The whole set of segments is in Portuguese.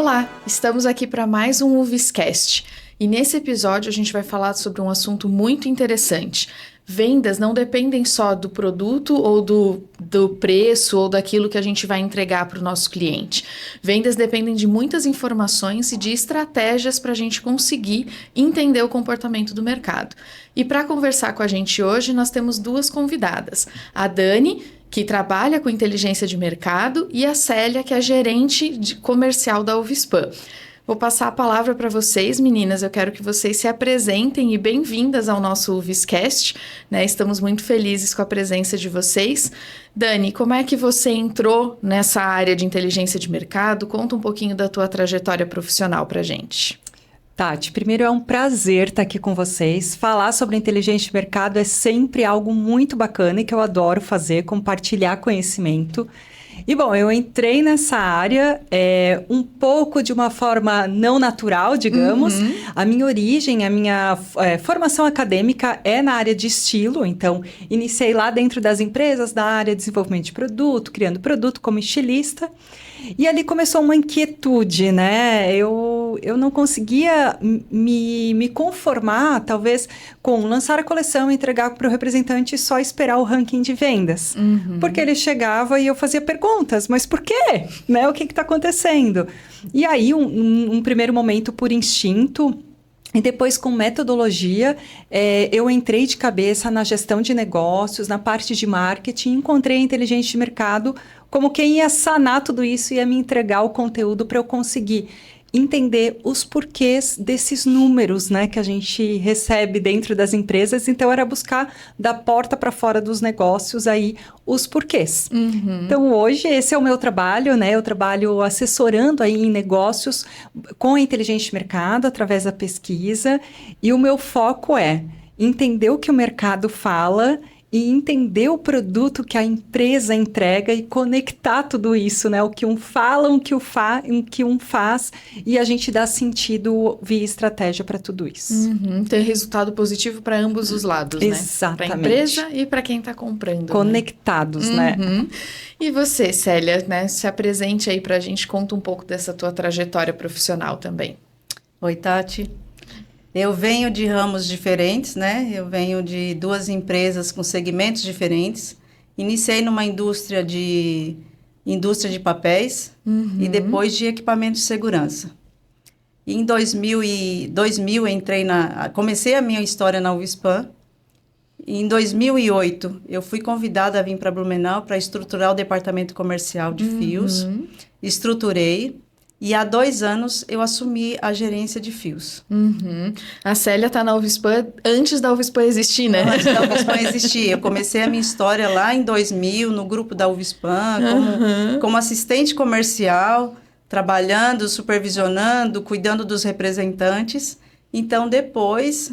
Olá, estamos aqui para mais um UVScast e nesse episódio a gente vai falar sobre um assunto muito interessante. Vendas não dependem só do produto ou do preço ou daquilo que a gente vai entregar para o nosso cliente. Vendas dependem de muitas informações e de estratégias para a gente conseguir entender o comportamento do mercado. E para conversar com a gente hoje, nós temos duas convidadas. A Dani, que trabalha com inteligência de mercado, e a Célia, que é gerente comercial da UVSpan. Vou passar a palavra para vocês, meninas. Eu quero que vocês se apresentem e bem-vindas ao nosso UVScast, né? Estamos muito felizes com a presença de vocês. Dani, como é que você entrou nessa área de inteligência de mercado? Conta um pouquinho da tua trajetória profissional para a gente. Tati, primeiro é um prazer estar aqui com vocês. Falar sobre inteligência de mercado é sempre algo muito bacana e que eu adoro fazer, compartilhar conhecimento. E bom, eu entrei nessa área um pouco de uma forma não natural, digamos. A minha origem, a minha formação acadêmica é na área de estilo, então iniciei lá dentro das empresas, da área de desenvolvimento de produto, criando produto como estilista. E ali começou uma inquietude, né? Eu não conseguia me conformar, talvez, com lançar a coleção e entregar para o representante e só esperar o ranking de vendas. Porque ele chegava e eu fazia perguntas, mas por quê? Né? O que está acontecendo? E aí, um primeiro momento por instinto. E depois, com metodologia, eu entrei de cabeça na gestão de negócios, na parte de marketing, encontrei a inteligência de mercado como quem ia sanar tudo isso e ia me entregar o conteúdo para eu conseguir entender os porquês desses números, né, que a gente recebe dentro das empresas. Então, era buscar da porta para fora dos negócios aí os porquês. Então, hoje, esse é o meu trabalho, né? Eu trabalho assessorando aí em negócios com a inteligência de mercado através da pesquisa. E o meu foco é entender o que o mercado fala e entender o produto que a empresa entrega e conectar tudo isso, né? O que um fala, o que um faz, e a gente dá sentido via estratégia para tudo isso. Ter resultado positivo para ambos os lados, Exatamente. Né? Para a empresa e para quem está comprando. Conectados, né? E você, Célia, né? Se apresente aí para a gente, conta um pouco dessa tua trajetória profissional também. Oi, Tati. Eu venho de ramos diferentes, né? Eu venho de duas empresas com segmentos diferentes. Iniciei numa indústria de papéis e depois de equipamento de segurança. E em 2000 comecei a minha história na UVSpan. E em 2008, eu fui convidada a vir para Blumenau para estruturar o departamento comercial de fios. Estruturei. E há 2 anos eu assumi a gerência de fios. A Célia está na UVSpan antes da UVSpan existir, né? Antes da UVSpan existir. Eu comecei a minha história lá em 2000, no grupo da UVSpan, como assistente comercial, trabalhando, supervisionando, cuidando dos representantes. Então, depois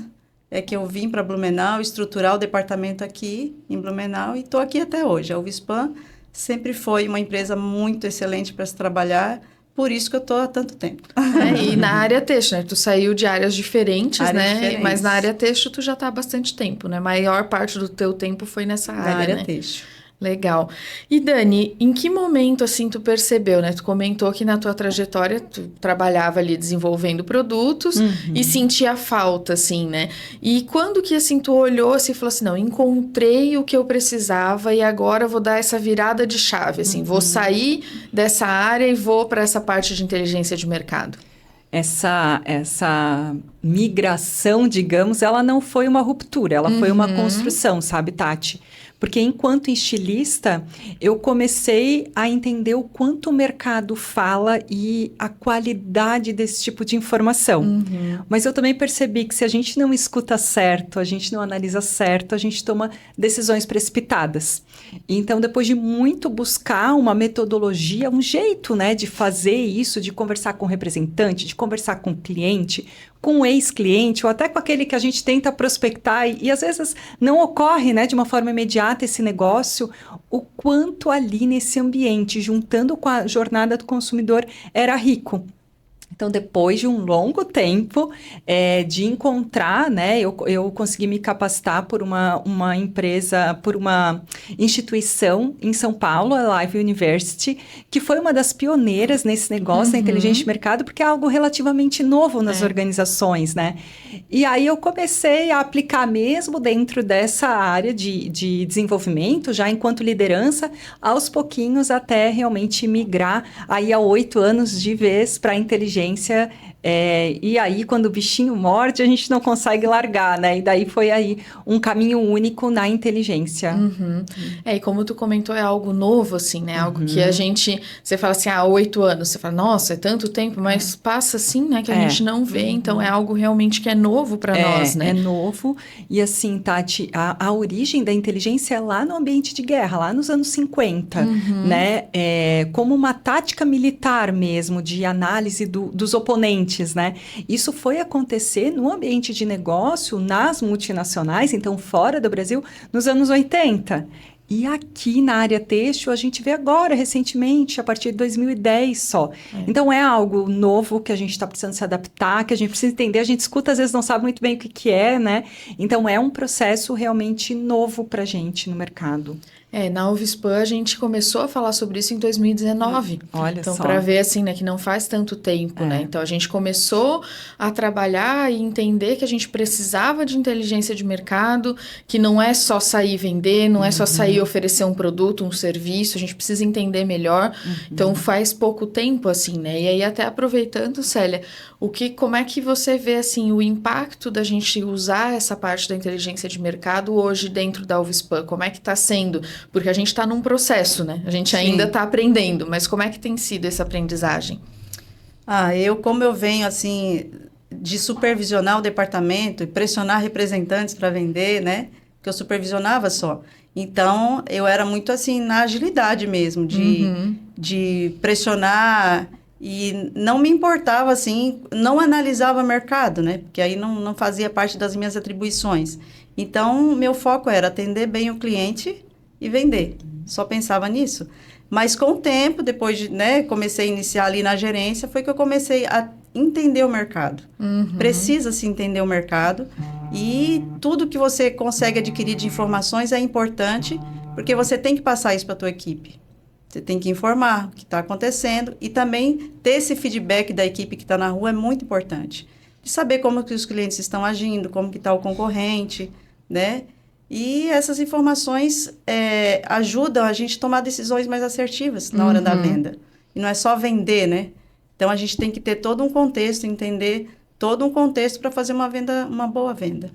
é que eu vim para Blumenau, estruturar o departamento aqui em Blumenau e estou aqui até hoje. A UVSpan sempre foi uma empresa muito excelente para se trabalhar. Por isso que eu estou há tanto tempo. E na área têxtil, né? Tu saiu de áreas diferentes, né? Diferentes. Mas na área têxtil tu já está há bastante tempo, né? A maior parte do teu tempo foi nessa área, Na área né? têxtil. Legal. E Dani, em que momento, assim, tu percebeu, né? Tu comentou que na tua trajetória tu trabalhava ali desenvolvendo produtos e sentia falta, assim, né? E quando que, assim, tu olhou assim e falou assim, não, encontrei o que eu precisava e agora eu vou dar essa virada de chave, assim, vou sair dessa área e vou para essa parte de inteligência de mercado? Essa migração, digamos, ela não foi uma ruptura, ela foi uma construção, sabe, Tati? Porque enquanto estilista, eu comecei a entender o quanto o mercado fala e a qualidade desse tipo de informação. Mas eu também percebi que se a gente não escuta certo, a gente não analisa certo, a gente toma decisões precipitadas. Então, depois de muito buscar uma metodologia, um jeito, né, de fazer isso, de conversar com o representante, de conversar com o cliente, com o ex-cliente ou até com aquele que a gente tenta prospectar e às vezes não ocorre, né, de uma forma imediata esse negócio, o quanto ali nesse ambiente, juntando com a jornada do consumidor, era rico. Então, depois de um longo tempo de encontrar, né, eu consegui me capacitar por uma empresa, por uma instituição em São Paulo, a Live University, que foi uma das pioneiras nesse negócio da inteligência de mercado, porque é algo relativamente novo nas organizações, né? E aí eu comecei a aplicar mesmo dentro dessa área de desenvolvimento, já enquanto liderança, aos pouquinhos até realmente migrar aí há 8 anos de vez para a inteligência. E aí, quando o bichinho morde, a gente não consegue largar, né? E daí foi aí um caminho único na inteligência. E como tu comentou, é algo novo, assim, né? Algo que a gente... Você fala assim, 8 anos. Você fala, nossa, é tanto tempo, mas passa assim, né? Que a gente não vê. Então, é algo realmente que é novo para nós, né? É novo. E assim, Tati, a origem da inteligência é lá no ambiente de guerra, lá nos anos 50, né? Como uma tática militar mesmo, de análise dos oponentes, né? Isso foi acontecer no ambiente de negócio, nas multinacionais, então fora do Brasil, nos anos 80. E aqui na área têxtil, a gente vê agora, recentemente, a partir de 2010 só. Então, é algo novo que a gente está precisando se adaptar, que a gente precisa entender. A gente escuta, às vezes não sabe muito bem o que é, né? Então, é um processo realmente novo para a gente no mercado. Na UFSPAM a gente começou a falar sobre isso em 2019. Olha então, só. para ver assim, né, que não faz tanto tempo, né? Então, a gente começou a trabalhar e entender que a gente precisava de inteligência de mercado, que não é só sair vender, não é só sair oferecer um produto, um serviço, a gente precisa entender melhor. Então, faz pouco tempo, assim, né? E aí, até aproveitando, Célia, como é que você vê, assim, o impacto da gente usar essa parte da inteligência de mercado hoje dentro da UFSPAM? Como é que está sendo? Porque a gente está num processo, né? A gente ainda está aprendendo, mas como é que tem sido essa aprendizagem? Como eu venho, assim, de supervisionar o departamento e pressionar representantes para vender, né? Porque eu supervisionava só. Então, eu era muito, assim, na agilidade mesmo, de pressionar e não me importava, assim, não analisava o mercado, né? Porque aí não fazia parte das minhas atribuições. Então, meu foco era atender bem o cliente e vender. Só pensava nisso. Mas com o tempo, depois de, né, comecei a iniciar ali na gerência, foi que eu comecei a entender o mercado. Precisa-se entender o mercado e tudo que você consegue adquirir de informações é importante, porque você tem que passar isso para a tua equipe. Você tem que informar o que está acontecendo e também ter esse feedback da equipe que está na rua é muito importante. De saber como que os clientes estão agindo, como que está o concorrente, né? E essas informações ajudam a gente a tomar decisões mais assertivas na hora da venda. E não é só vender, né? Então, a gente tem que ter todo um contexto, entender todo um contexto para fazer uma boa venda.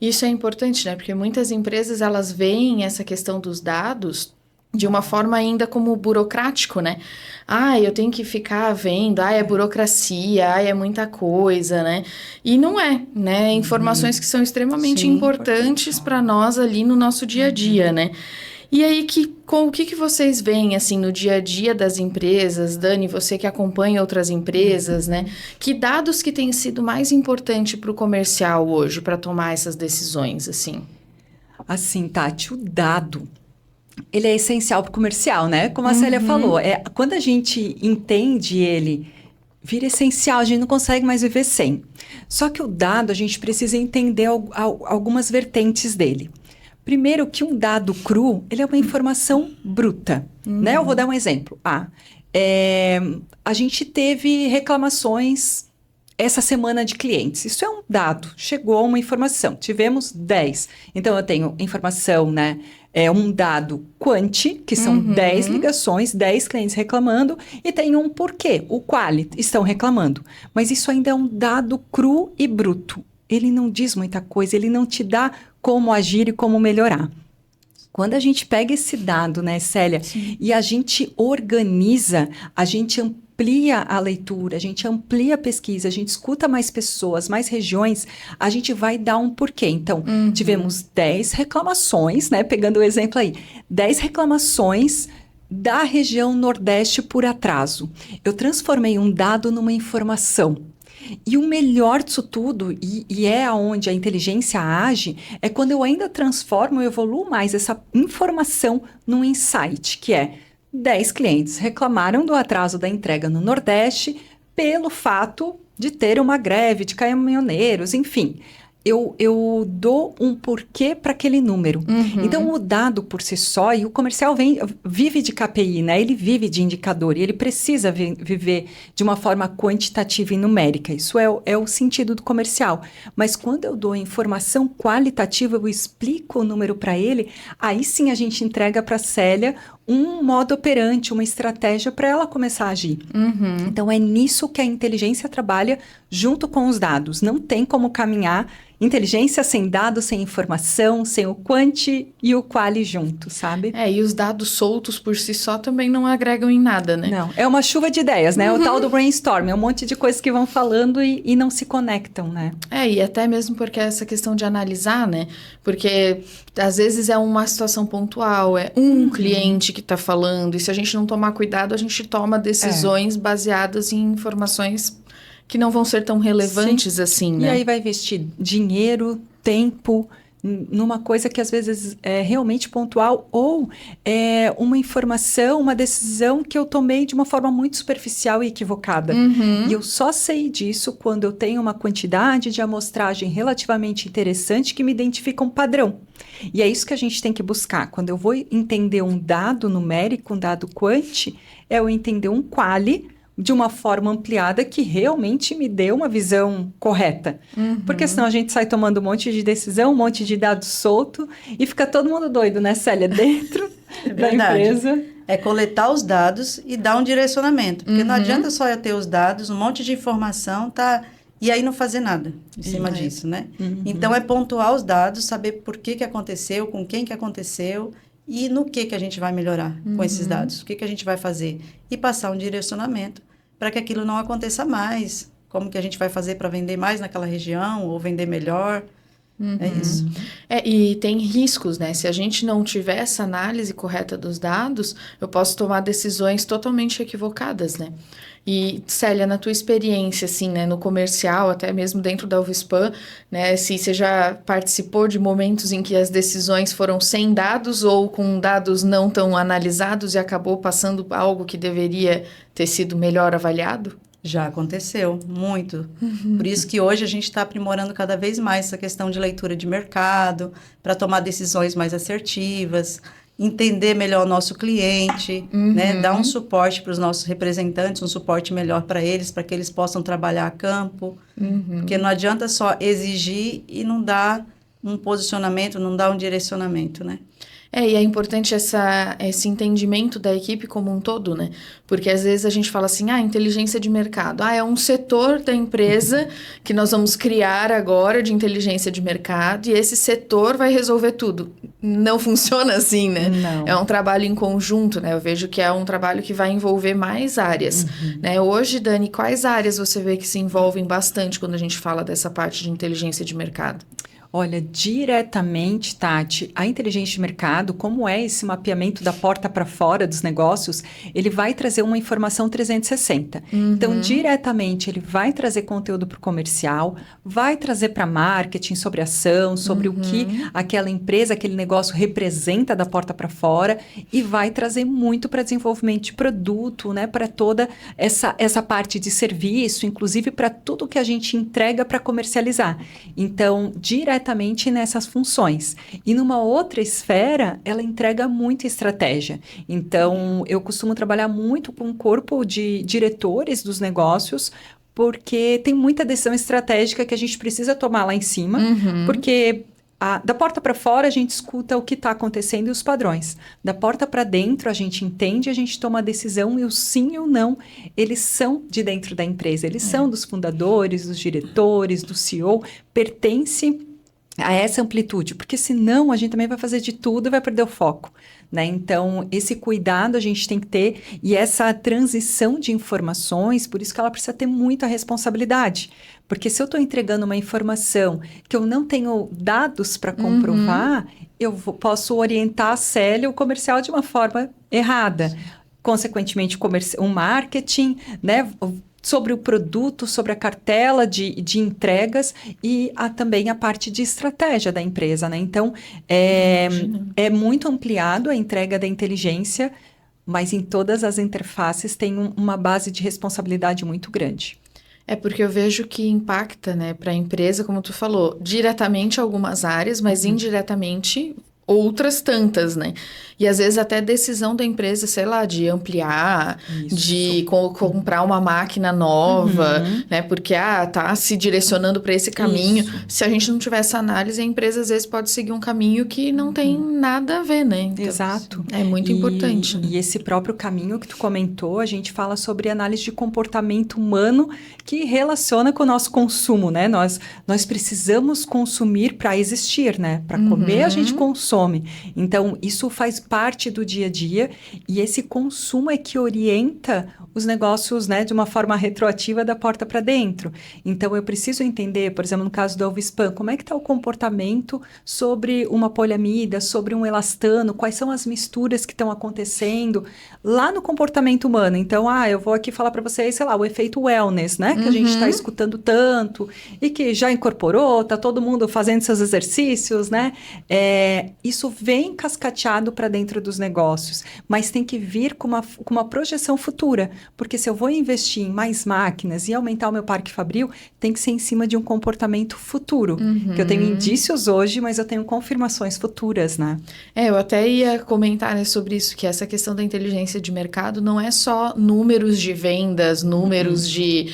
Isso é importante, né? Porque muitas empresas, elas veem essa questão dos dados de uma forma ainda como burocrático, né? Eu tenho que ficar vendo, é burocracia, é muita coisa, né? E não é, né? Informações que são extremamente importantes para nós ali no nosso dia a dia, né? E aí, o que vocês veem, assim, no dia a dia das empresas? Dani, você que acompanha outras empresas, né? Que dados que têm sido mais importantes para o comercial hoje, para tomar essas decisões, assim? Assim, Tati, o dado... ele é essencial para o comercial, né? Como a Célia falou, quando a gente entende ele, vira essencial, a gente não consegue mais viver sem. Só que o dado, a gente precisa entender algumas vertentes dele. Primeiro, que um dado cru, ele é uma informação bruta, né? Eu vou dar um exemplo. A gente teve reclamações essa semana de clientes. Isso é um dado, chegou uma informação, tivemos 10. Então, eu tenho informação, né? Um dado quanti, que são 10 ligações, 10 clientes reclamando, e tem um porquê, o quali, estão reclamando. Mas isso ainda é um dado cru e bruto. Ele não diz muita coisa, ele não te dá como agir e como melhorar. Quando a gente pega esse dado, né, Célia, e a gente organiza, a gente amplia a leitura, a gente amplia a pesquisa, a gente escuta mais pessoas, mais regiões, a gente vai dar um porquê. Então, tivemos 10 reclamações, né? Pegando o exemplo aí, 10 reclamações da região Nordeste por atraso. Eu transformei um dado numa informação. E o melhor disso tudo, e é onde a inteligência age, é quando eu ainda transformo, eu evoluo mais essa informação num insight, que é 10 clientes reclamaram do atraso da entrega no Nordeste pelo fato de ter uma greve de caminhoneiros, enfim. Eu dou um porquê para aquele número. Então, o dado por si só, e o comercial vive de KPI, né? Ele vive de indicador e ele precisa viver de uma forma quantitativa e numérica. Isso é o sentido do comercial. Mas quando eu dou informação qualitativa, eu explico o número para ele, aí sim a gente entrega para a Célia um modo operante, uma estratégia para ela começar a agir. Então, é nisso que a inteligência trabalha junto com os dados. Não tem como caminhar inteligência sem dados, sem informação, sem o quanti e o quali junto, sabe? E os dados soltos por si só também não agregam em nada, né? Não, é uma chuva de ideias, né? O tal do brainstorm, é um monte de coisas que vão falando e não se conectam, né? E até mesmo porque essa questão de analisar, né? Porque às vezes é uma situação pontual, é um cliente que está falando, e se a gente não tomar cuidado, a gente toma decisões baseadas em informações que não vão ser tão relevantes assim, né? E aí vai investir dinheiro, tempo, numa coisa que às vezes é realmente pontual ou é uma informação, uma decisão que eu tomei de uma forma muito superficial e equivocada. E eu só sei disso quando eu tenho uma quantidade de amostragem relativamente interessante que me identifica um padrão. E é isso que a gente tem que buscar. Quando eu vou entender um dado numérico, um dado quanti, é eu entender um quali de uma forma ampliada que realmente me dê uma visão correta. Porque senão a gente sai tomando um monte de decisão, um monte de dado solto e fica todo mundo doido, né, Célia? Dentro da empresa. É coletar os dados e dar um direcionamento. Porque não adianta só eu ter os dados, um monte de informação, e aí não fazer nada em cima disso, né? Então, é pontuar os dados, saber por que aconteceu, com quem que aconteceu e no que a gente vai melhorar com esses dados. O que a gente vai fazer? E passar um direcionamento para que aquilo não aconteça mais. Como que a gente vai fazer para vender mais naquela região ou vender melhor. É isso. E tem riscos, né? Se a gente não tiver essa análise correta dos dados, eu posso tomar decisões totalmente equivocadas, né? E, Célia, na tua experiência, assim, né, no comercial, até mesmo dentro da UFSPam, né, se você já participou de momentos em que as decisões foram sem dados ou com dados não tão analisados e acabou passando algo que deveria ter sido melhor avaliado? Já aconteceu, muito. Por isso que hoje a gente está aprimorando cada vez mais essa questão de leitura de mercado, para tomar decisões mais assertivas, entender melhor o nosso cliente, né? Dar um suporte para os nossos representantes, um suporte melhor para eles, para que eles possam trabalhar a campo. Porque não adianta só exigir e não dar um posicionamento, não dar um direcionamento, né? E é importante esse entendimento da equipe como um todo, né? Porque às vezes a gente fala assim, inteligência de mercado. É um setor da empresa que nós vamos criar agora de inteligência de mercado e esse setor vai resolver tudo. Não funciona assim, né? Não. É um trabalho em conjunto, né? Eu vejo que é um trabalho que vai envolver mais áreas, né? Hoje, Dani, quais áreas você vê que se envolvem bastante quando a gente fala dessa parte de inteligência de mercado? Olha, diretamente, Tati, a inteligência de mercado, como é esse mapeamento da porta para fora dos negócios, ele vai trazer uma informação 360. Então, diretamente, ele vai trazer conteúdo para o comercial, vai trazer para marketing sobre ação, sobre o que aquela empresa, aquele negócio representa da porta para fora e vai trazer muito para desenvolvimento de produto, né, para toda essa parte de serviço, inclusive para tudo que a gente entrega para comercializar. Então, diretamente nessas funções. E numa outra esfera, ela entrega muita estratégia. Então, eu costumo trabalhar muito com o corpo de diretores dos negócios, porque tem muita decisão estratégica que a gente precisa tomar lá em cima, porque da porta para fora a gente escuta o que está acontecendo e os padrões. Da porta para dentro a gente entende, a gente toma a decisão e o sim e o não, eles são de dentro da empresa, eles são dos fundadores, dos diretores, do CEO, pertence a essa amplitude, porque senão a gente também vai fazer de tudo e vai perder o foco, né? Então, esse cuidado a gente tem que ter e essa transição de informações, por isso que ela precisa ter muita responsabilidade, porque se eu estou entregando uma informação que eu não tenho dados para comprovar, eu posso orientar a Célia, o comercial, de uma forma errada. Consequentemente, um marketing, né? Sobre o produto, sobre a cartela de entregas e também a parte de estratégia da empresa, né? Então, é muito ampliado a entrega da inteligência, mas em todas as interfaces tem uma base de responsabilidade muito grande. É porque eu vejo que impacta, né, para a empresa, como tu falou, diretamente algumas áreas, mas indiretamente outras tantas, né? E às vezes até decisão da empresa, sei lá, de ampliar, Isso. de comprar uma máquina nova, né? Porque tá se direcionando para esse caminho. Isso. Se a gente não tiver essa análise, a empresa às vezes pode seguir um caminho que não tem nada a ver, né? Então, Exato. é muito importante. Né? E esse próprio caminho que tu comentou, a gente fala sobre análise de comportamento humano que relaciona com o nosso consumo, né? Nós precisamos consumir para existir, né? Para comer, a gente consome. Então, isso faz parte do dia a dia e esse consumo é que orienta os negócios, né, de uma forma retroativa da porta para dentro. Então, eu preciso entender, por exemplo, no caso do Alvispan, como é que está o comportamento sobre uma poliamida, sobre um elastano, quais são as misturas que estão acontecendo lá no comportamento humano. Então, eu vou aqui falar para vocês, sei lá, o efeito wellness, né, que a gente está escutando tanto e que já incorporou, tá todo mundo fazendo seus exercícios, né? Isso vem cascateado para dentro dos negócios, mas tem que vir com uma projeção futura, porque se eu vou investir em mais máquinas e aumentar o meu parque fabril, tem que ser em cima de um comportamento futuro, que eu tenho indícios hoje, mas eu tenho confirmações futuras, né? Eu até ia comentar, né, sobre isso, que essa questão da inteligência de mercado não é só números de vendas, números de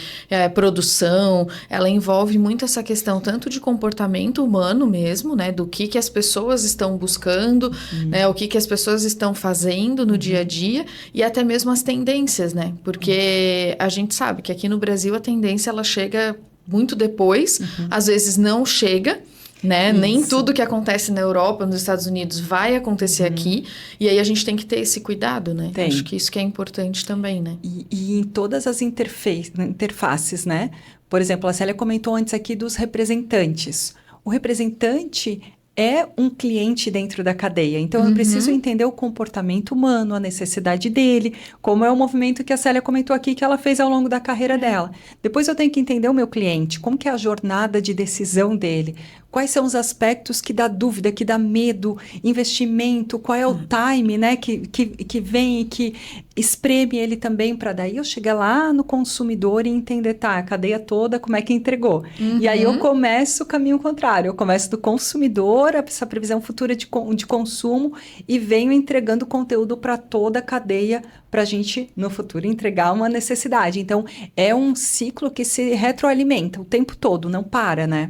produção, ela envolve muito essa questão tanto de comportamento humano mesmo, né, do que as pessoas estão buscando, né, o que as pessoas estão fazendo no dia a dia e até mesmo as tendências, né, porque a gente sabe que aqui no Brasil a tendência ela chega muito depois, às vezes não chega, né? Nem tudo que acontece na Europa, nos Estados Unidos vai acontecer aqui, e aí a gente tem que ter esse cuidado, né? Acho que isso que é importante também, né? E em todas as interfaces, né? Por exemplo, a Célia comentou antes aqui dos representantes. O representante é um cliente dentro da cadeia. Então, eu preciso entender o comportamento humano, a necessidade dele, como é o movimento que a Célia comentou aqui, que ela fez ao longo da carreira dela. Depois eu tenho que entender o meu cliente, como que é a jornada de decisão dele, quais são os aspectos que dá dúvida, que dá medo, investimento, qual é o time, né, que vem e que espreme ele também para daí eu chegar lá no consumidor e entender, a cadeia toda, como é que entregou. E aí eu começo o caminho contrário, eu começo do consumidor, essa previsão futura de consumo e venho entregando conteúdo para toda a cadeia para a gente, no futuro, entregar uma necessidade. Então, é um ciclo que se retroalimenta o tempo todo, não para, né?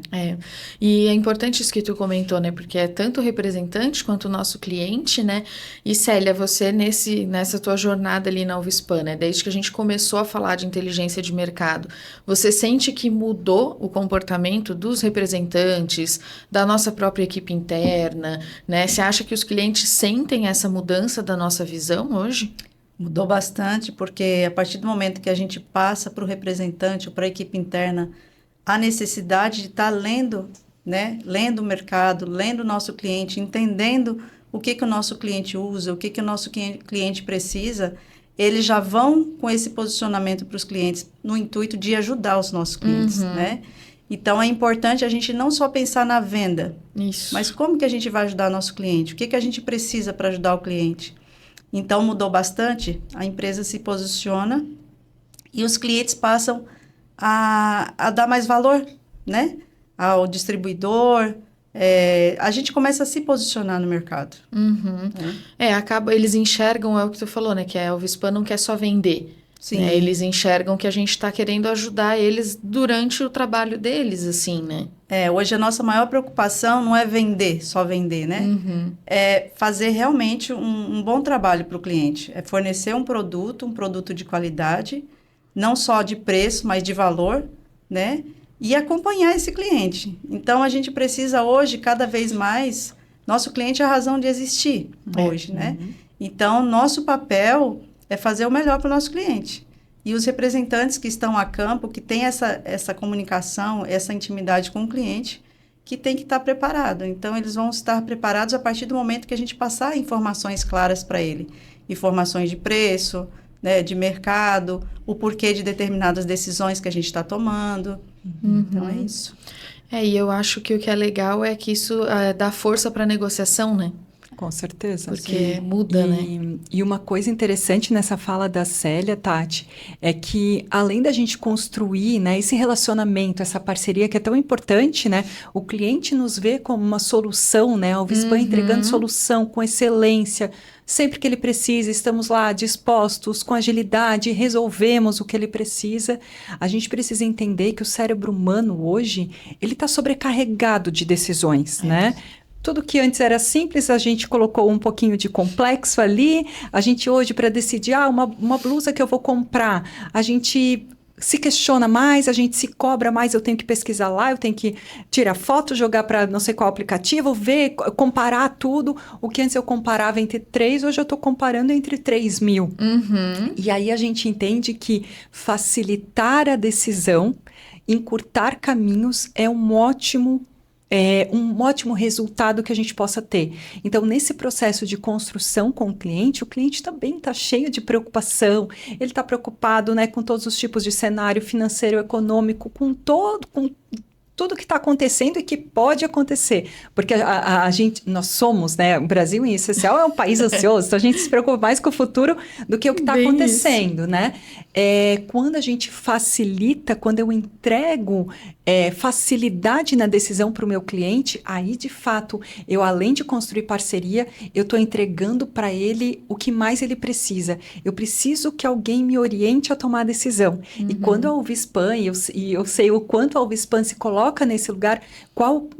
E é importante isso que tu comentou, né? Porque é tanto o representante quanto o nosso cliente, né? E Célia, você nessa tua jornada ali na Alvispan, né? Desde que a gente começou a falar de inteligência de mercado, você sente que mudou o comportamento dos representantes, da nossa própria equipe interna, né? Você acha que os clientes sentem essa mudança da nossa visão hoje? Mudou bastante, porque a partir do momento que a gente passa para o representante ou para a equipe interna a necessidade de estar lendo, né? Lendo o mercado, lendo o nosso cliente, entendendo o que o nosso cliente usa, o que o nosso cliente precisa, eles já vão com esse posicionamento para os clientes no intuito de ajudar os nossos clientes, né? Então, é importante a gente não só pensar na venda, mas como que a gente vai ajudar nosso cliente? O que a gente precisa para ajudar o cliente? Então, mudou bastante, a empresa se posiciona e os clientes passam a dar mais valor, né? Ao distribuidor, a gente começa a se posicionar no mercado. Eles enxergam, é o que tu falou, né? Que a Alvispan não quer só vender. Sim. Né? Eles enxergam que a gente está querendo ajudar eles durante o trabalho deles, assim, né? Hoje a nossa maior preocupação não é só vender, né? É fazer realmente um bom trabalho para o cliente. É fornecer um produto de qualidade, não só de preço, mas de valor, né? E acompanhar esse cliente. Então, a gente precisa hoje, cada vez mais, nosso cliente é a razão de existir hoje, né? Então, nosso papel é fazer o melhor para o nosso cliente. E os representantes que estão a campo, que têm essa comunicação, essa intimidade com o cliente, que tem que estar preparado. Então, eles vão estar preparados a partir do momento que a gente passar informações claras para ele. Informações de preço, né, de mercado, o porquê de determinadas decisões que a gente está tomando. Então, é isso. E eu acho que o que é legal é que isso dá força para a negociação, né? Com certeza. Porque muda, né? E uma coisa interessante nessa fala da Célia, Tati, é que além da gente construir, né, esse relacionamento, essa parceria que é tão importante, né, o cliente nos vê como uma solução, né, a Uvispan entregando solução com excelência, sempre que ele precisa, estamos lá dispostos, com agilidade, resolvemos o que ele precisa. A gente precisa entender que o cérebro humano hoje, ele está sobrecarregado de decisões, né? Tudo que antes era simples, a gente colocou um pouquinho de complexo ali. A gente hoje, para decidir, uma blusa que eu vou comprar, a gente se questiona mais, a gente se cobra mais, eu tenho que pesquisar lá, eu tenho que tirar foto, jogar para não sei qual aplicativo, ver, comparar tudo. O que antes eu comparava entre 3, hoje eu estou comparando entre 3.000. E aí a gente entende que facilitar a decisão, encurtar caminhos é um ótimo resultado que a gente possa ter. Então, nesse processo de construção com o cliente também está cheio de preocupação, ele está preocupado, né, com todos os tipos de cenário financeiro, econômico, com tudo que está acontecendo e que pode acontecer. Porque nós somos, né, o Brasil em especial é um país ansioso, então a gente se preocupa mais com o futuro do que o que está acontecendo, né? Quando a gente facilita, quando eu entrego facilidade na decisão para o meu cliente, aí de fato, eu além de construir parceria, eu estou entregando para ele o que mais ele precisa. Eu preciso que alguém me oriente a tomar a decisão. E quando a Uvispan, e eu sei o quanto a Uvispan se coloca nesse lugar,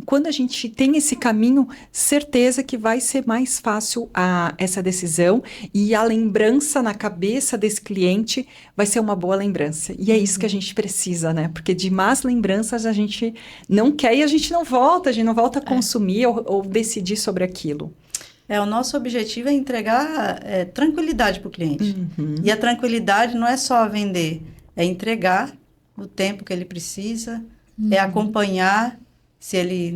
quando a gente tem esse caminho, certeza que vai ser mais fácil essa decisão e a lembrança na cabeça desse cliente vai ser uma boa lembrança. E é isso que a gente precisa, né? Porque de más lembranças a gente não quer e a gente não volta a consumir ou decidir sobre aquilo. O nosso objetivo é entregar tranquilidade para o cliente. E a tranquilidade não é só vender, é entregar no tempo que ele precisa, é acompanhar se ele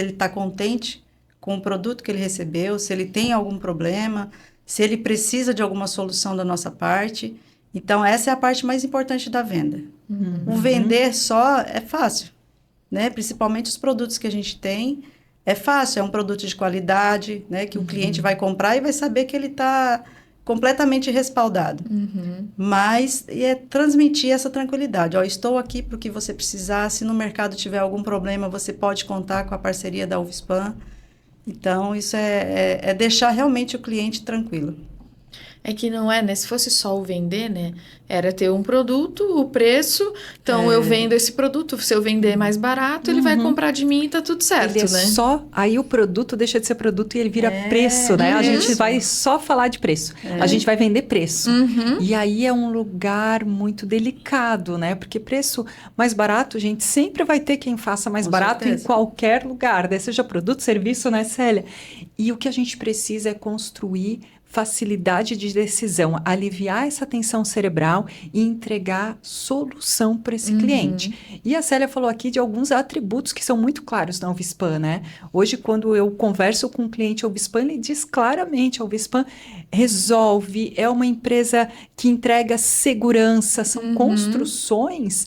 está contente com o produto que ele recebeu, se ele tem algum problema, se ele precisa de alguma solução da nossa parte. Então, essa é a parte mais importante da venda. O vender só é fácil, né? Principalmente os produtos que a gente tem, é fácil, é um produto de qualidade, né? Que o cliente vai comprar e vai saber que ele está completamente respaldado. Mas é transmitir essa tranquilidade. Estou aqui para o que você precisar. Se no mercado tiver algum problema, você pode contar com a parceria da Uvispan. Então, isso é deixar realmente o cliente tranquilo. É que não é, né? Se fosse só o vender, né? Era ter um produto, o preço. Então, eu vendo esse produto. Se eu vender mais barato, ele vai comprar de mim e tá tudo certo, ele né? Aí o produto deixa de ser produto e ele vira preço, né? A gente vai só falar de preço. A gente vai vender preço. E aí é um lugar muito delicado, né? Porque preço mais barato, gente, sempre vai ter quem faça mais barato em qualquer lugar, né? Seja produto, serviço, né, Célia? E o que a gente precisa é construir facilidade de decisão, aliviar essa tensão cerebral e entregar solução para esse cliente. E a Célia falou aqui de alguns atributos que são muito claros na Uvispan, né? Hoje, quando eu converso com um cliente Uvispan, ele diz claramente, a Uvispan resolve, é uma empresa que entrega segurança, são construções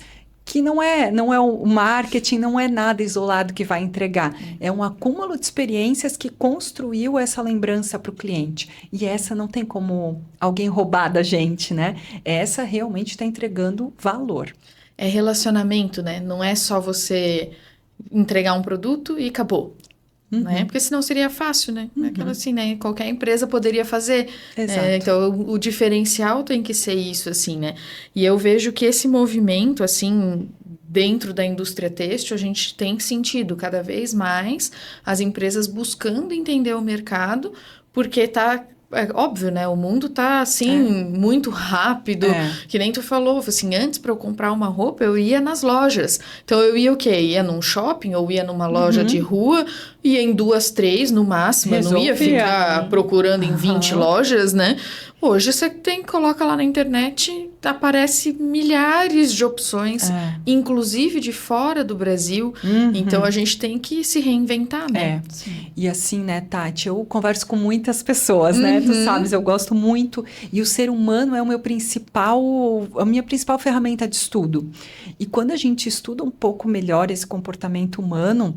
que não é o marketing, não é nada isolado que vai entregar. É um acúmulo de experiências que construiu essa lembrança para o cliente. E essa não tem como alguém roubar da gente, né? Essa realmente está entregando valor. É relacionamento, né? Não é só você entregar um produto e acabou. Né? Porque senão seria fácil, né? Aquela assim, né? Qualquer empresa poderia fazer. Então, o diferencial tem que ser isso, assim, né? E eu vejo que esse movimento, assim, dentro da indústria têxtil, a gente tem sentido cada vez mais as empresas buscando entender o mercado, porque é óbvio, né? O mundo tá, assim, muito rápido. Que nem tu falou, assim, antes para eu comprar uma roupa, eu ia nas lojas. Então, eu ia o quê? Ia num shopping ou ia numa loja de rua, ia em 2, 3 no máximo. Eu não ia ficar procurando em 20 lojas, né? Hoje você coloca lá na internet, aparece milhares de opções, inclusive de fora do Brasil. Então, a gente tem que se reinventar, né? E assim, né, Tati, eu converso com muitas pessoas, né? Tu sabes, eu gosto muito. E o ser humano é a minha principal ferramenta de estudo. E quando a gente estuda um pouco melhor esse comportamento humano,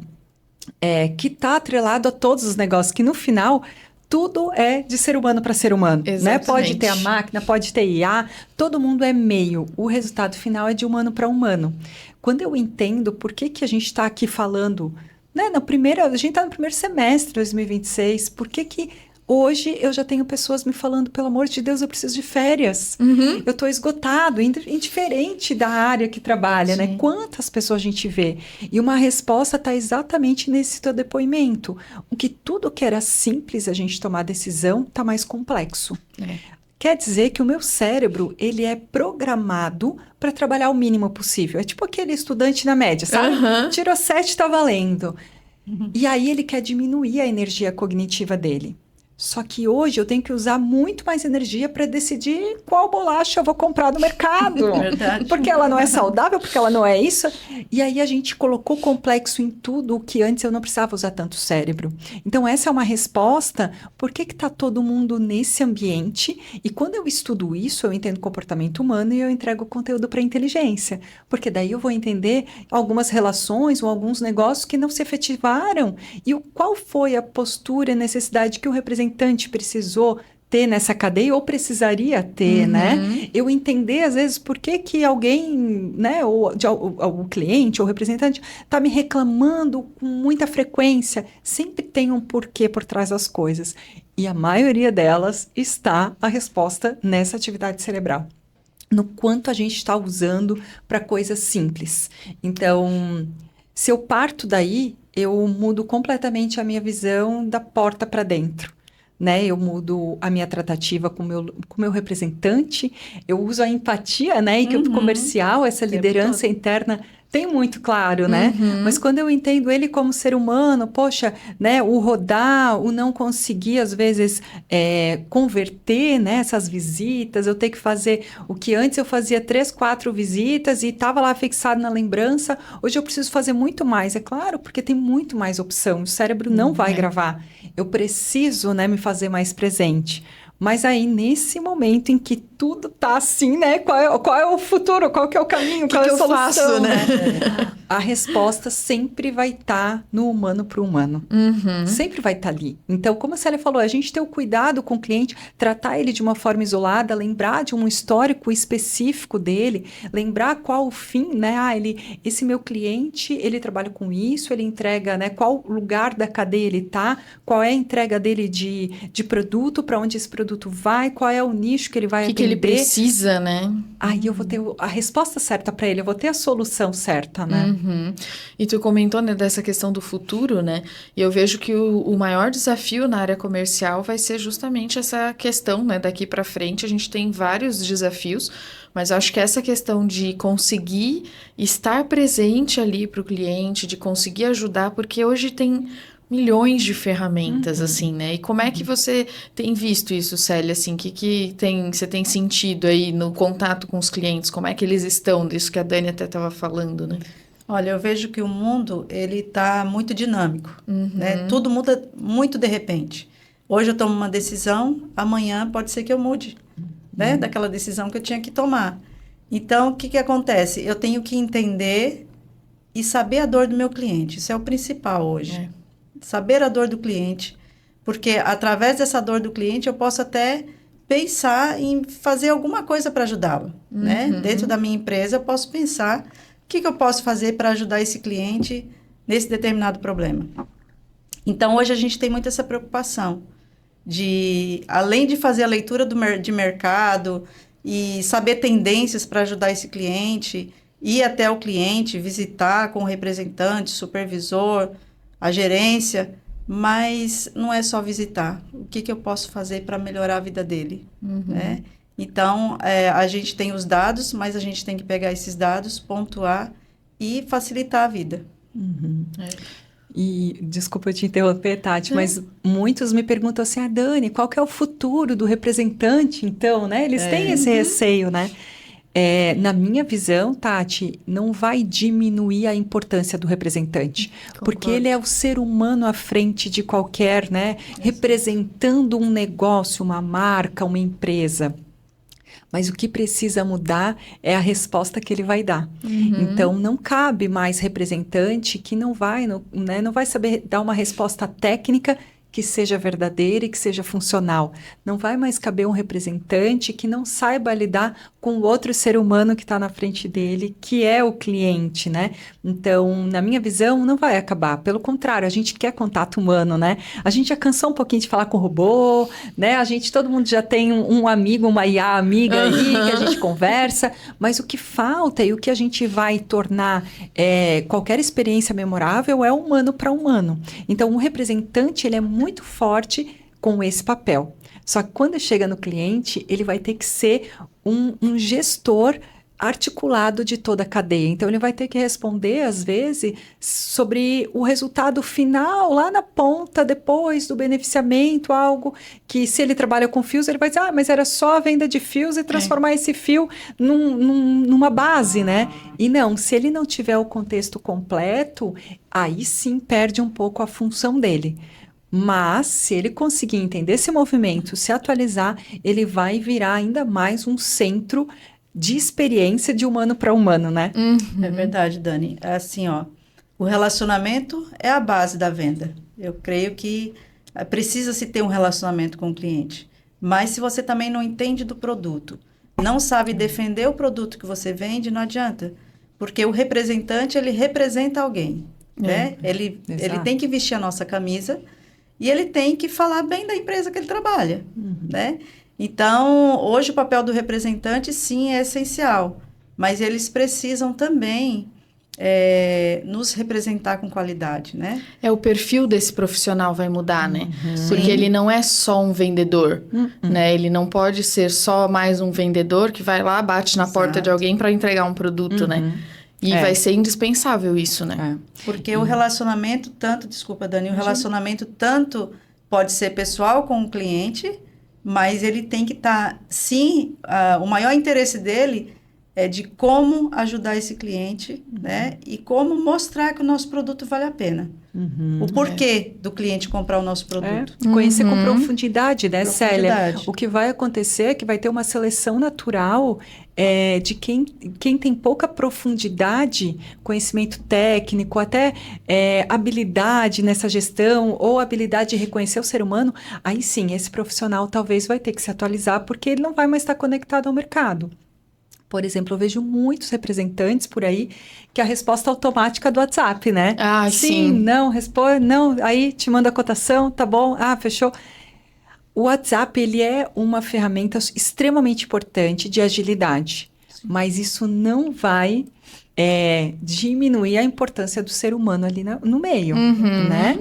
que está atrelado a todos os negócios, que no final tudo é de ser humano para ser humano, né? Pode ter a máquina, pode ter IA, todo mundo é meio. O resultado final é de humano para humano. Quando eu entendo por que a gente está aqui falando, né? A gente está no primeiro semestre de 2026, por que hoje eu já tenho pessoas me falando, pelo amor de Deus, eu preciso de férias. Eu estou esgotado, indiferente da área que trabalha, né? Quantas pessoas a gente vê? E uma resposta está exatamente nesse teu depoimento. O que tudo que era simples a gente tomar decisão está mais complexo. Quer dizer que o meu cérebro, ele é programado para trabalhar o mínimo possível. É tipo aquele estudante na média, sabe? Tirou 7, está valendo. E aí ele quer diminuir a energia cognitiva dele. Só que hoje eu tenho que usar muito mais energia para decidir qual bolacha eu vou comprar no mercado. Verdade. Porque ela não é saudável, porque ela não é isso. E aí a gente colocou complexo em tudo o que antes eu não precisava usar tanto cérebro. Então essa é uma resposta. Por que está todo mundo nesse ambiente? E quando eu estudo isso, eu entendo comportamento humano e eu entrego conteúdo para inteligência. Porque daí eu vou entender algumas relações ou alguns negócios que não se efetivaram. E qual foi a postura e necessidade que o representante precisou ter nessa cadeia ou precisaria ter, né? Eu entender, às vezes, por que alguém, né, ou o cliente ou o representante está me reclamando com muita frequência. Sempre tem um porquê por trás das coisas. E a maioria delas está a resposta nessa atividade cerebral. No quanto a gente está usando para coisas simples. Então, se eu parto daí, eu mudo completamente a minha visão da porta para dentro. Né? Eu mudo a minha tratativa com o meu representante, eu uso a empatia, né? Equipe comercial, essa liderança interna tem muito claro, né? Mas quando eu entendo ele como ser humano, poxa, né? O rodar, o não conseguir, às vezes, converter, né? Essas visitas, eu ter que fazer o que antes eu fazia 3, 4 visitas e estava lá fixado na lembrança, hoje eu preciso fazer muito mais, é claro, porque tem muito mais opção, o cérebro não vai gravar. Eu preciso, né, me fazer mais presente. Mas aí, nesse momento em que tudo tá assim, né? Qual é o futuro? Qual que é o caminho? Qual é a solução? Faço, né? A resposta sempre vai estar no humano para o humano. Sempre vai estar ali. Então, como a Célia falou, a gente ter o cuidado com o cliente, tratar ele de uma forma isolada, lembrar de um histórico específico dele, lembrar qual o fim, né? Esse meu cliente, ele trabalha com isso, ele entrega, né? Qual lugar da cadeia ele tá, qual é a entrega dele de produto, para onde esse produto vai, qual é o nicho que ele vai atender. Que ele precisa, né? Aí eu vou ter a resposta certa para ele, eu vou ter a solução certa, né? E tu comentou, né, dessa questão do futuro, né? E eu vejo que o maior desafio na área comercial vai ser justamente essa questão, né? Daqui para frente a gente tem vários desafios, mas acho que essa questão de conseguir estar presente ali para o cliente, de conseguir ajudar, porque hoje tem milhões de ferramentas, assim, né? E como é que você tem visto isso, Célia, assim? Você tem sentido aí no contato com os clientes? Como é que eles estão? Disso que a Dani até estava falando, né? Olha, eu vejo que o mundo, ele tá muito dinâmico, né? Tudo muda muito de repente. Hoje eu tomo uma decisão, amanhã pode ser que eu mude, né? Daquela decisão que eu tinha que tomar. Então, o que acontece? Eu tenho que entender e saber a dor do meu cliente. Isso é o principal hoje. Saber a dor do cliente, porque através dessa dor do cliente eu posso até pensar em fazer alguma coisa para ajudá-lo, né? Dentro da minha empresa eu posso pensar o que eu posso fazer para ajudar esse cliente nesse determinado problema. Então, hoje a gente tem muito essa preocupação de, além de fazer a leitura de mercado e saber tendências para ajudar esse cliente, ir até o cliente, visitar com o representante, supervisor, a gerência, mas não é só visitar. O que eu posso fazer para melhorar a vida dele, né? Então, a gente tem os dados, mas a gente tem que pegar esses dados, pontuar e facilitar a vida. E, desculpa eu te interromper, Tati, mas muitos me perguntam assim, Dani, qual que é o futuro do representante, então, né? Eles têm esse receio, né? Na minha visão, Tati, não vai diminuir a importância do representante, porque ele é o ser humano à frente de qualquer, né? Representando um negócio, uma marca, uma empresa. Mas o que precisa mudar é a resposta que ele vai dar. Então, não cabe mais representante que não vai saber dar uma resposta técnica que seja verdadeira e que seja funcional. Não vai mais caber um representante que não saiba lidar com o outro ser humano que está na frente dele, que é o cliente, né? Então, na minha visão, não vai acabar. Pelo contrário, a gente quer contato humano, né? A gente já cansou um pouquinho de falar com o robô, né? Todo mundo já tem um amigo, uma IA amiga aí, que a gente conversa, mas o que falta e o que a gente vai tornar qualquer experiência memorável é humano para humano. Então, o representante, ele é muito forte com esse papel. Só que quando chega no cliente, ele vai ter que ser um gestor articulado de toda a cadeia. Então, ele vai ter que responder, às vezes, sobre o resultado final, lá na ponta, depois do beneficiamento, algo que, se ele trabalha com fios, ele vai dizer, mas era só a venda de fios e transformar esse fio numa base, né? E não, se ele não tiver o contexto completo, aí sim perde um pouco a função dele. Mas, se ele conseguir entender esse movimento, se atualizar, ele vai virar ainda mais um centro de experiência de humano para humano, né? É verdade, Dani. Assim, ó, o relacionamento é a base da venda. Eu creio que precisa-se ter um relacionamento com o cliente. Mas se você também não entende do produto, não sabe defender o produto que você vende, não adianta. Porque o representante, ele representa alguém, né? Ele tem que vestir a nossa camisa e ele tem que falar bem da empresa que ele trabalha, né? Então, hoje o papel do representante, sim, é essencial, mas eles precisam também nos representar com qualidade, né? O perfil desse profissional vai mudar, né? Porque ele não é só um vendedor, né? Ele não pode ser só mais um vendedor que vai lá, bate na porta de alguém para entregar um produto, né? E vai ser indispensável isso, né? Porque o relacionamento desculpa, Dani, o relacionamento tanto pode ser pessoal com o cliente, mas ele tem que estar, sim, o maior interesse dele é de como ajudar esse cliente, né? E como mostrar que o nosso produto vale a pena. O porquê do cliente comprar o nosso produto. Conhecer com profundidade, né, Célia? O que vai acontecer é que vai ter uma seleção natural de quem tem pouca profundidade, conhecimento técnico, até habilidade nessa gestão ou habilidade de reconhecer o ser humano. Aí sim, esse profissional talvez vai ter que se atualizar porque ele não vai mais estar conectado ao mercado. Por exemplo, eu vejo muitos representantes por aí que a resposta automática do WhatsApp, né? Sim, não, responde, não, aí te manda a cotação, tá bom, fechou. O WhatsApp, ele é uma ferramenta extremamente importante de agilidade, mas isso não vai diminuir a importância do ser humano ali no meio, né?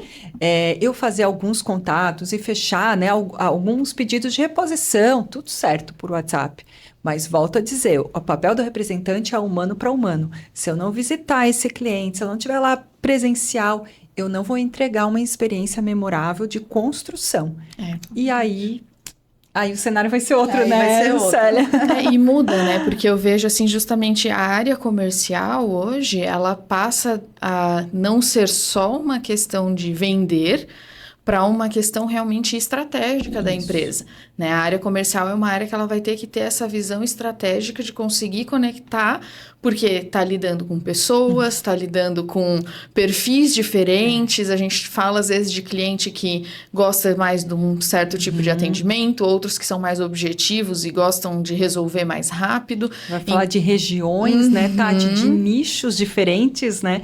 Eu fazer alguns contatos e fechar, né, alguns pedidos de reposição, tudo certo por WhatsApp. Mas volto a dizer, o papel do representante é humano para humano. Se eu não visitar esse cliente, se eu não estiver lá presencial, eu não vou entregar uma experiência memorável de construção. E aí o cenário vai ser outro, né, vai ser outro. Célia? E muda, né? Porque eu vejo, assim, justamente a área comercial hoje, ela passa a não ser só uma questão de vender para uma questão realmente estratégica da empresa, né? A área comercial é uma área que ela vai ter que ter essa visão estratégica de conseguir conectar, porque está lidando com pessoas, está lidando com perfis diferentes. A gente fala, às vezes, de cliente que gosta mais de um certo tipo de atendimento, outros que são mais objetivos e gostam de resolver mais rápido. Vai falar de regiões, né, Tati? De nichos diferentes, né?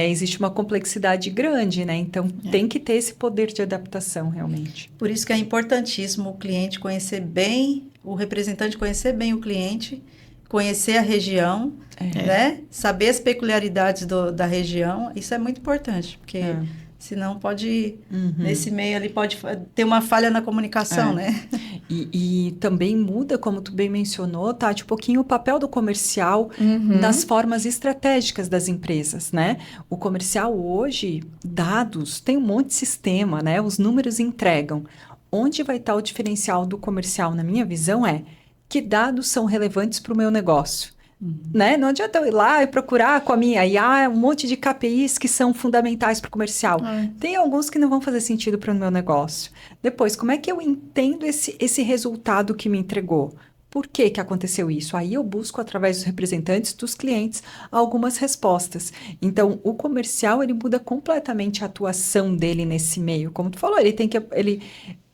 Existe uma complexidade grande, né? Então, tem que ter esse poder de adaptação, realmente. Por isso que é importantíssimo o cliente conhecer bem, o representante conhecer bem o cliente, conhecer a região, né? Saber as peculiaridades da região. Isso é muito importante, porque senão pode, nesse meio ali, pode ter uma falha na comunicação, né? E também muda, como tu bem mencionou, Tati, um pouquinho o papel do comercial nas formas estratégicas das empresas, né? O comercial hoje, dados, tem um monte de sistema, né? Os números entregam. Onde vai estar o diferencial do comercial, na minha visão, que dados são relevantes para o meu negócio. Né? Não adianta eu ir lá e procurar com a minha IA um monte de KPIs que são fundamentais para o comercial. Tem alguns que não vão fazer sentido para o meu negócio. Depois, como é que eu entendo esse resultado que me entregou? Por que que aconteceu isso? Aí eu busco, através dos representantes, dos clientes, algumas respostas. Então, o comercial, ele muda completamente a atuação dele nesse meio. Como tu falou,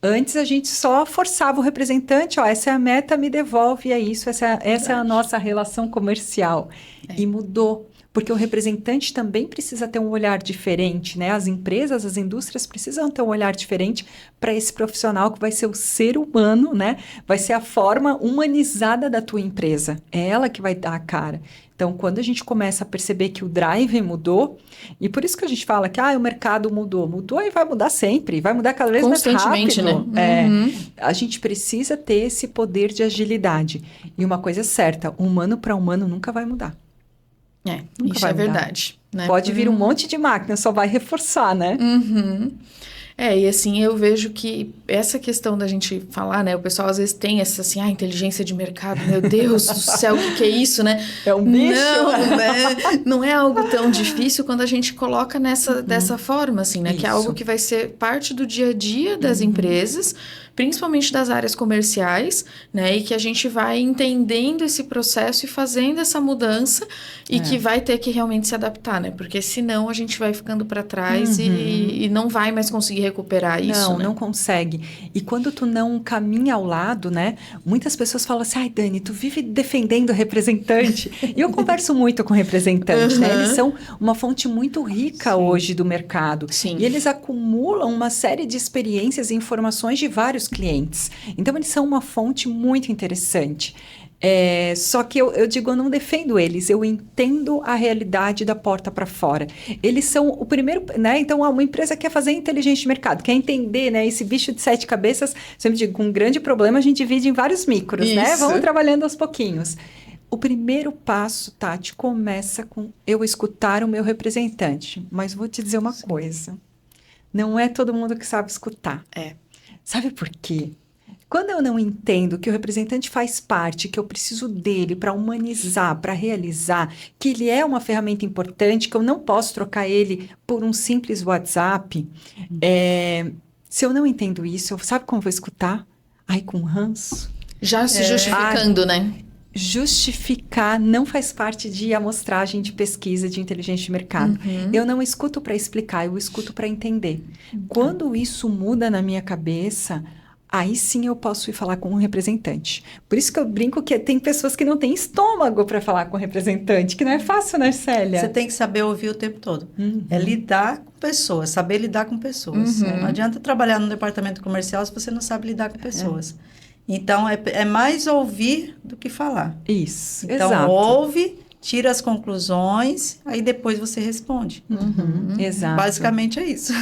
antes a gente só forçava o representante, ó, essa é a meta, me devolve, é isso, essa é a nossa relação comercial. E mudou. Porque o representante também precisa ter um olhar diferente, né? As empresas, as indústrias precisam ter um olhar diferente para esse profissional que vai ser o ser humano, né? Vai ser a forma humanizada da tua empresa. É ela que vai dar a cara. Então, quando a gente começa a perceber que o drive mudou, e por isso que a gente fala que o mercado mudou e vai mudar sempre, vai mudar cada vez mais rápido. Constantemente, né? A gente precisa ter esse poder de agilidade. E uma coisa é certa, humano para humano nunca vai mudar. Nunca isso vai é mudar. verdade. Né? Pode vir um monte de máquina, só vai reforçar, né? E assim, eu vejo que essa questão da gente falar, né? O pessoal às vezes tem essa assim, inteligência de mercado, meu Deus do céu, o que é isso, né? É um bicho. Não, né? Não é algo tão difícil quando a gente coloca dessa forma, assim, né? Isso. Que é algo que vai ser parte do dia a dia das empresas, principalmente das áreas comerciais, né? E que a gente vai entendendo esse processo e fazendo essa mudança e que vai ter que realmente se adaptar, né? Porque senão a gente vai ficando para trás e não vai mais conseguir recuperar isso, né? Não consegue. E quando tu não caminha ao lado, né? Muitas pessoas falam assim, Dani, tu vive defendendo o representante. E eu converso muito com representantes, né? Eles são uma fonte muito rica hoje do mercado. Sim. E eles acumulam uma série de experiências e informações de vários clientes. Então, eles são uma fonte muito interessante. Só que eu digo, eu não defendo eles, eu entendo a realidade da porta para fora. Eles são o primeiro, né? Então, uma empresa quer fazer inteligência de mercado, quer entender, né? Esse bicho de 7 cabeças, sempre digo, com um grande problema, a gente divide em vários micros, né? Vamos trabalhando aos pouquinhos. O primeiro passo, Tati, começa com eu escutar o meu representante. Mas vou te dizer uma coisa, não é todo mundo que sabe escutar. Sabe por quê? Quando eu não entendo que o representante faz parte, que eu preciso dele para humanizar, para realizar, que ele é uma ferramenta importante, que eu não posso trocar ele por um simples WhatsApp, se eu não entendo isso, sabe como eu vou escutar? Com ranço. Já se justificando, né? Justificar não faz parte de amostragem de pesquisa de inteligência de mercado. Eu não escuto para explicar, eu escuto para entender. Quando isso muda na minha cabeça, aí sim eu posso ir falar com um representante. Por isso que eu brinco que tem pessoas que não têm estômago para falar com o representante, que não é fácil, né, Célia? Você tem que saber ouvir o tempo todo. É lidar com pessoas, saber lidar com pessoas. Não adianta trabalhar no departamento comercial se você não sabe lidar com pessoas. Então, é mais ouvir do que falar. Isso, então, exato. Ouve, tira as conclusões, aí depois você responde. Exato. Basicamente é isso.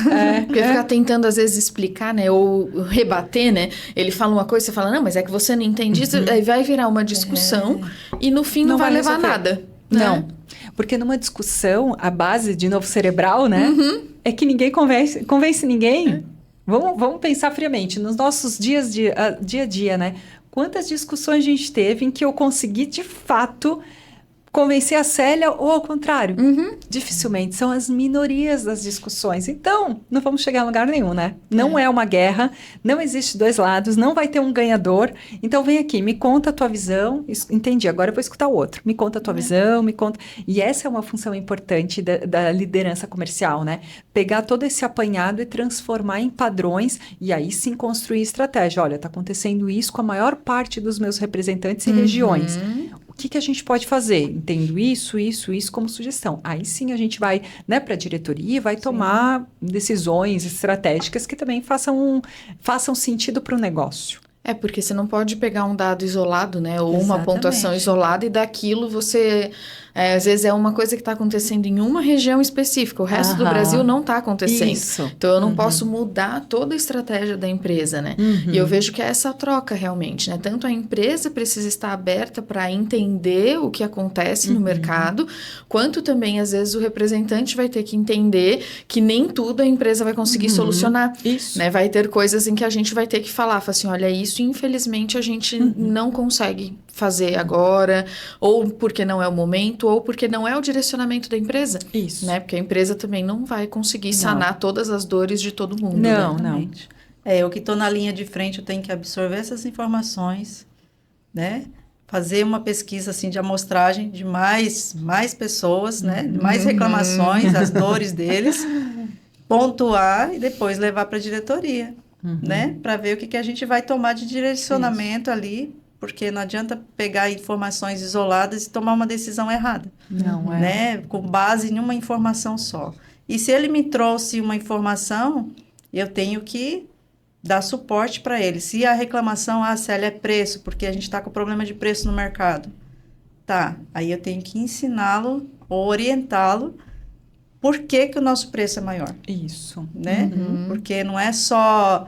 Porque ficar tentando, às vezes, explicar, né? Ou rebater, né? Ele fala uma coisa, você fala, não, mas é que você não entende isso. Aí vai virar uma discussão e no fim não vai levar a nada. Não. Porque numa discussão, a base de novo cerebral, né? É que ninguém convence ninguém. Vamos pensar friamente, nos nossos dia a dia, né? Quantas discussões a gente teve em que eu consegui, de fato, convencer a Célia ou ao contrário? Dificilmente, são as minorias das discussões. Então, não vamos chegar a lugar nenhum, né? Não é uma guerra, não existe dois lados, não vai ter um ganhador. Então, vem aqui, me conta a tua visão. Entendi, agora eu vou escutar o outro. Me conta a tua visão, me conta... E essa é uma função importante da liderança comercial, né? Pegar todo esse apanhado e transformar em padrões e aí sim construir estratégia. Olha, está acontecendo isso com a maior parte dos meus representantes e regiões. O que a gente pode fazer? Entendo isso como sugestão. Aí sim a gente vai, né, para a diretoria e vai tomar decisões estratégicas que também façam sentido para o negócio. Porque você não pode pegar um dado isolado, né? Ou uma pontuação isolada e daquilo você... às vezes é uma coisa que está acontecendo em uma região específica. O resto do Brasil não está acontecendo. Isso. Então, eu não posso mudar toda a estratégia da empresa, né? E eu vejo que é essa troca realmente, né? Tanto a empresa precisa estar aberta para entender o que acontece no mercado, quanto também, às vezes, o representante vai ter que entender que nem tudo a empresa vai conseguir solucionar. Isso. Né? Vai ter coisas em que a gente vai ter que falar assim, olha, isso infelizmente a gente não consegue fazer agora, ou porque não é o momento, ou porque não é o direcionamento da empresa. Isso. Né? Porque a empresa também não vai conseguir sanar todas as dores de todo mundo. Não. Eu que estou na linha de frente, eu tenho que absorver essas informações, né? Fazer uma pesquisa, assim, de amostragem de mais pessoas, né? Mais reclamações, as dores deles, pontuar e depois levar para a diretoria, né? Para ver o que a gente vai tomar de direcionamento ali, porque não adianta pegar informações isoladas e tomar uma decisão errada. Não é. Né? Com base em uma informação só. E se ele me trouxe uma informação, eu tenho que dar suporte para ele. Se a reclamação, Célia, é preço, porque a gente está com problema de preço no mercado. Tá, aí eu tenho que ensiná-lo ou orientá-lo por que o nosso preço é maior. Isso. Né? Porque não é só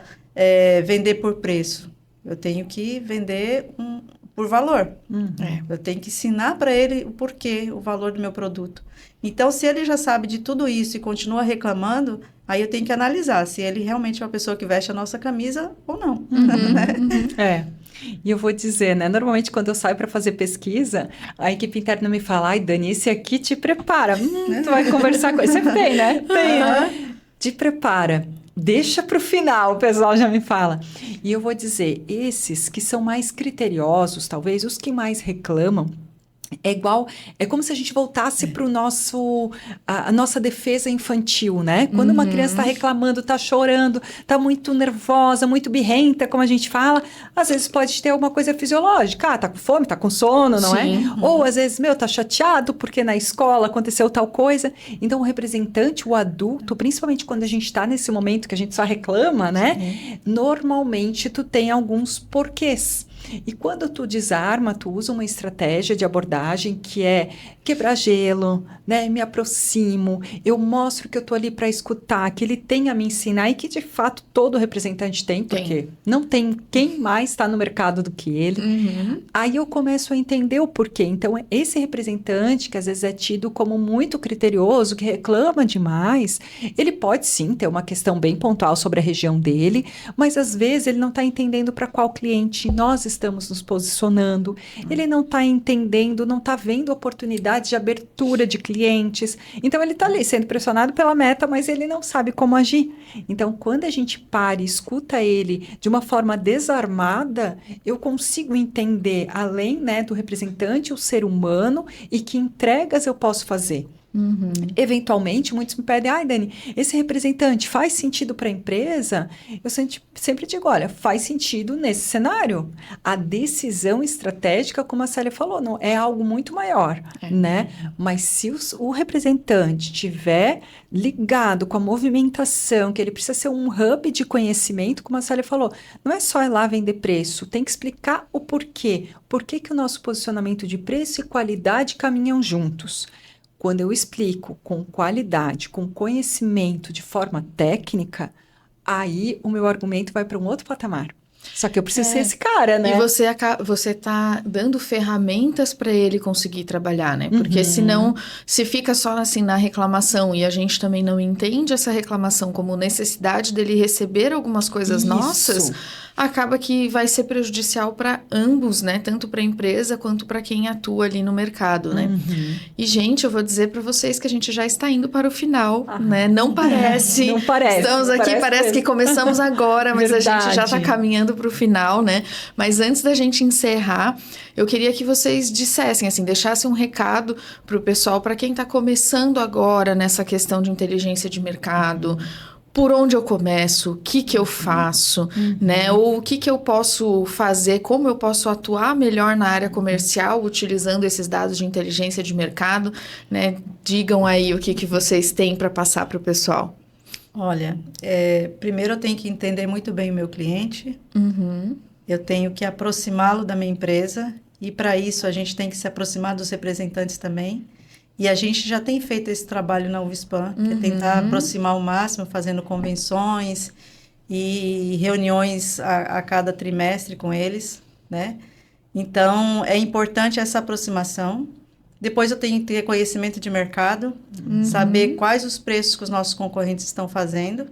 vender por preço. Eu tenho que vender por valor. Eu tenho que ensinar para ele o porquê, o valor do meu produto. Então, se ele já sabe de tudo isso e continua reclamando, aí eu tenho que analisar se ele realmente é uma pessoa que veste a nossa camisa ou não. Né? E eu vou dizer, né? Normalmente, quando eu saio para fazer pesquisa, a equipe interna me fala, ai, Dani, esse aqui te prepara. Tu vai conversar com ele. Sempre tem, né? Tem. Te prepara. Deixa para o final, o pessoal já me fala. E eu vou dizer, esses que são mais criteriosos, talvez, os que mais reclamam, é como se a gente voltasse para a nossa defesa infantil, né? Quando uma criança está reclamando, está chorando, está muito nervosa, muito birrenta, como a gente fala, às vezes pode ter alguma coisa fisiológica. Tá com fome, tá com sono, não é? Ou às vezes, tá chateado porque na escola aconteceu tal coisa. Então, o representante, o adulto, principalmente quando a gente está nesse momento que a gente só reclama, né? Normalmente, tu tem alguns porquês. E quando tu desarma, tu usa uma estratégia de abordagem que é quebrar gelo, né? Me aproximo, eu mostro que eu tô ali para escutar, que ele tem a me ensinar e que de fato todo representante tem, porque não tem quem mais está no mercado do que ele. Aí eu começo a entender o porquê. Então, esse representante, que às vezes é tido como muito criterioso, que reclama demais, ele pode sim ter uma questão bem pontual sobre a região dele, mas às vezes ele não está entendendo para qual cliente nós estamos nos posicionando, ele não está entendendo, não está vendo oportunidades de abertura de clientes, então ele está ali sendo pressionado pela meta, mas ele não sabe como agir. Então, quando a gente para e escuta ele de uma forma desarmada, eu consigo entender, além, né, do representante, o ser humano e que entregas eu posso fazer. Eventualmente, muitos me pedem, ai, Dani, esse representante faz sentido para a empresa? Eu sempre digo, olha, faz sentido nesse cenário. A decisão estratégica, como a Célia falou, não, é algo muito maior, né? Mas se o representante tiver ligado com a movimentação, que ele precisa ser um hub de conhecimento, como a Célia falou, não é só ir lá vender preço, tem que explicar o porquê. Por que o nosso posicionamento de preço e qualidade caminham juntos? Quando eu explico com qualidade, com conhecimento, de forma técnica, aí o meu argumento vai para um outro patamar. Só que eu preciso ser esse cara, né? E você tá dando ferramentas para ele conseguir trabalhar, né? Porque senão, se fica só assim na reclamação e a gente também não entende essa reclamação como necessidade dele receber algumas coisas nossas, acaba que vai ser prejudicial para ambos, né? Tanto para a empresa quanto para quem atua ali no mercado, né? E, gente, eu vou dizer para vocês que a gente já está indo para o final, né? Não parece. Não parece. Estamos aqui, parece que começamos agora, mas a gente já está caminhando para o final, né? Mas antes da gente encerrar, eu queria que vocês dissessem, assim, deixassem um recado para o pessoal, para quem está começando agora nessa questão de inteligência de mercado. Por onde eu começo, o que eu faço, né? Ou o que eu posso fazer, como eu posso atuar melhor na área comercial utilizando esses dados de inteligência de mercado, né? Digam aí o que vocês têm para passar para o pessoal. Olha, primeiro eu tenho que entender muito bem o meu cliente, eu tenho que aproximá-lo da minha empresa e para isso a gente tem que se aproximar dos representantes também. E a gente já tem feito esse trabalho na UFSPAM, que é tentar aproximar ao máximo, fazendo convenções e reuniões a cada trimestre com eles, né? Então, é importante essa aproximação. Depois eu tenho que ter conhecimento de mercado, saber quais os preços que os nossos concorrentes estão fazendo,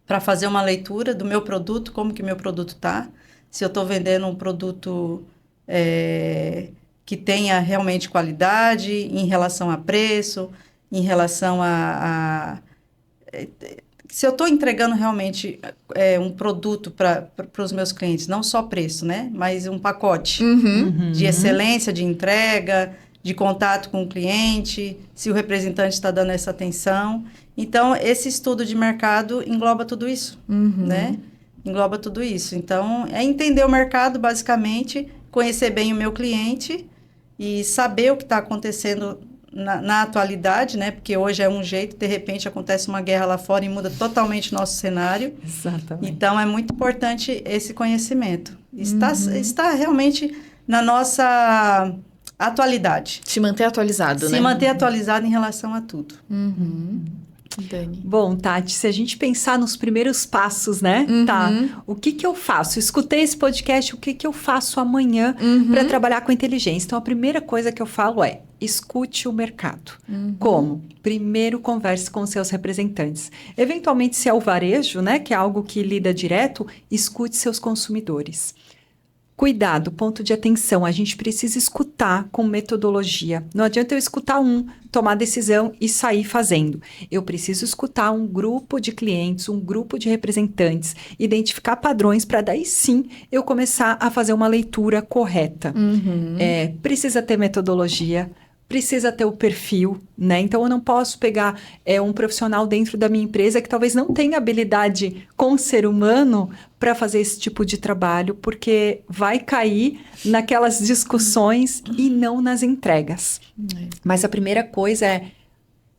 para fazer uma leitura do meu produto, como que meu produto está. Se eu estou vendendo um produto que tenha realmente qualidade em relação a preço, em relação se eu estou entregando realmente um produto para os meus clientes, não só preço, né? Mas um pacote de excelência, de entrega, de contato com o cliente, se o representante está dando essa atenção. Então, esse estudo de mercado engloba tudo isso, né? Engloba tudo isso. Então, é entender o mercado, basicamente, conhecer bem o meu cliente e saber o que está acontecendo na atualidade, né? Porque hoje é um jeito, de repente acontece uma guerra lá fora e muda totalmente o nosso cenário. Exatamente. Então, é muito importante esse conhecimento. Está realmente na nossa atualidade. Se manter atualizado, né? Se manter atualizado em relação a tudo. Dani. Bom, Tati, se a gente pensar nos primeiros passos, né? Tá, o que eu faço? Escutei esse podcast, o que eu faço amanhã para trabalhar com inteligência? Então, a primeira coisa que eu falo é, escute o mercado. Como? Primeiro, converse com os seus representantes. Eventualmente, se é o varejo, né? Que é algo que lida direto, escute seus consumidores. Cuidado, ponto de atenção, a gente precisa escutar com metodologia. Não adianta eu escutar tomar decisão e sair fazendo. Eu preciso escutar um grupo de clientes, um grupo de representantes, identificar padrões para daí sim eu começar a fazer uma leitura correta. Precisa ter metodologia, precisa ter o perfil, né? Então, eu não posso pegar um profissional dentro da minha empresa que talvez não tenha habilidade com o ser humano para fazer esse tipo de trabalho, porque vai cair naquelas discussões e não nas entregas. Mas a primeira coisa é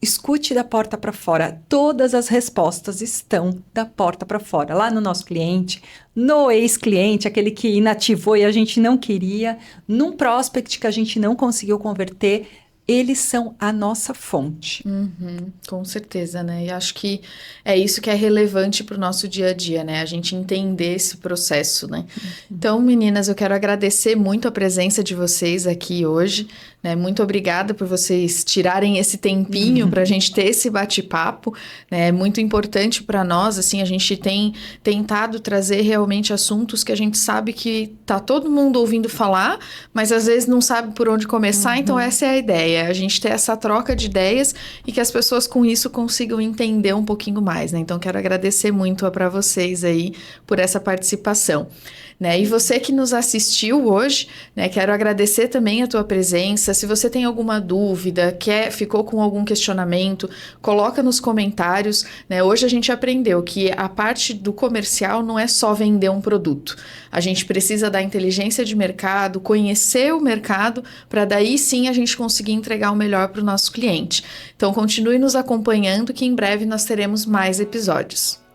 escute da porta para fora. Todas as respostas estão da porta para fora. Lá no nosso cliente, no ex-cliente, aquele que inativou e a gente não queria, num prospect que a gente não conseguiu converter, eles são a nossa fonte. Com certeza, né? E acho que é isso que é relevante para o nosso dia a dia, né? A gente entender esse processo, né? Então, meninas, eu quero agradecer muito a presença de vocês aqui hoje, né? Muito obrigada por vocês tirarem esse tempinho para a gente ter esse bate-papo, né? É muito importante para nós, assim, a gente tem tentado trazer realmente assuntos que a gente sabe que tá todo mundo ouvindo falar, mas às vezes não sabe por onde começar, então essa é a ideia. A gente ter essa troca de ideias e que as pessoas com isso consigam entender um pouquinho mais, né? Então, quero agradecer muito para vocês aí por essa participação. Né? E você que nos assistiu hoje, né? Quero agradecer também a tua presença. Se você tem alguma dúvida, ficou com algum questionamento, coloca nos comentários, né? Hoje a gente aprendeu que a parte do comercial não é só vender um produto. A gente precisa da inteligência de mercado, conhecer o mercado, para daí sim a gente conseguir entregar o melhor para o nosso cliente. Então, continue nos acompanhando que em breve nós teremos mais episódios.